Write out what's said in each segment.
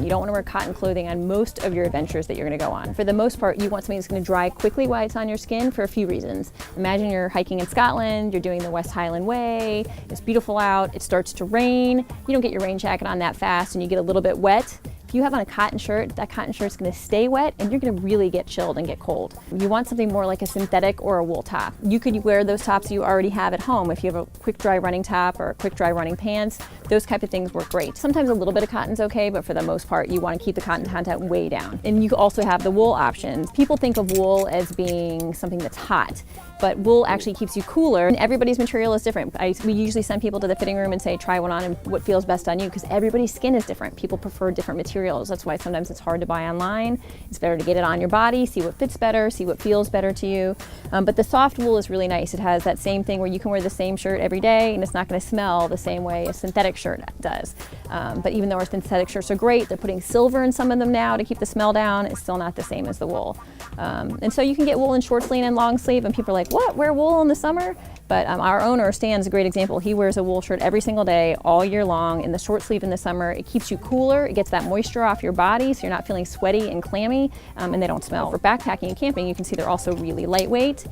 You don't want to wear cotton clothing on most of your adventures that you're going to go on. For the most part, you want something that's going to dry quickly while it's on your skin for a few reasons. Imagine you're hiking in Scotland, you're doing the West Highland Way, it's beautiful out, it starts to rain, you don't get your rain jacket on that fast and you get a little bit wet. If you have on a cotton shirt, that cotton shirt's gonna stay wet and you're gonna really get chilled and get cold. You want something more like a synthetic or a wool top. You could wear those tops you already have at home. If you have a quick dry running top or a quick dry running pants, those type of things work great. Sometimes a little bit of cotton's okay, but for the most part, you wanna keep the cotton content way down. And you also have the wool options. People think of wool as being something that's hot, but wool actually keeps you cooler. And everybody's material is different. We usually send people to the fitting room and say, try one on and what feels best on you, because everybody's skin is different. People prefer different materials. That's why sometimes it's hard to buy online. It's better to get it on your body, see what fits better, see what feels better to you. But the soft wool is really nice. It has that same thing where you can wear the same shirt every day and it's not gonna smell the same way a synthetic shirt does. But even though our synthetic shirts are great, they're putting silver in some of them now to keep the smell down, it's still not the same as the wool. And so you can get wool in short sleeve and long sleeve, and people are like, what, wear wool in the summer? But our owner, Stan's a great example. He wears a wool shirt every single day, all year long, in the short sleeve in the summer. It keeps you cooler, it gets that moisture off your body so you're not feeling sweaty and clammy, and they don't smell. For backpacking and camping, you can see they're also really lightweight,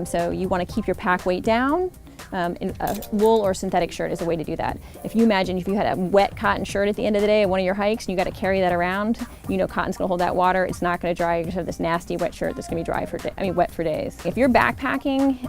so you want to keep your pack weight down. A wool or synthetic shirt is a way to do that. If you imagine if you had a wet cotton shirt at the end of the day of one of your hikes and you got to carry that around, you know cotton's going to hold that water. It's not going to dry. You just have this nasty wet shirt that's going to be wet for days. If you're backpacking,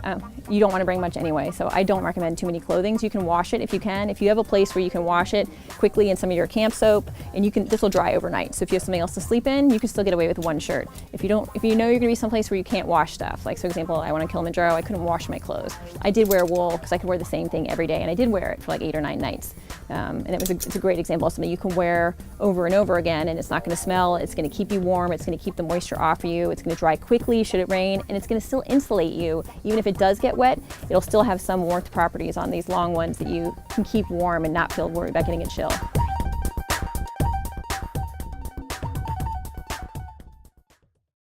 you don't want to bring much anyway, so I don't recommend too many clothings. You can wash it if you can. If you have a place where you can wash it quickly in some of your camp soap, and this will dry overnight. So if you have something else to sleep in, you can still get away with one shirt. If you know you're going to be someplace where you can't wash stuff, like for example, I went on Kilimanjaro, I couldn't wash my clothes. I did wear wool because I could wear the same thing every day, and I did wear it for like 8 or 9 nights. And it's a great example of something you can wear over and over again, and it's not going to smell, it's going to keep you warm, it's going to keep the moisture off you, it's going to dry quickly should it rain, and it's going to still insulate you. Even if it does get wet, it'll still have some warmth properties on these long ones that you can keep warm and not feel worried about getting a chill.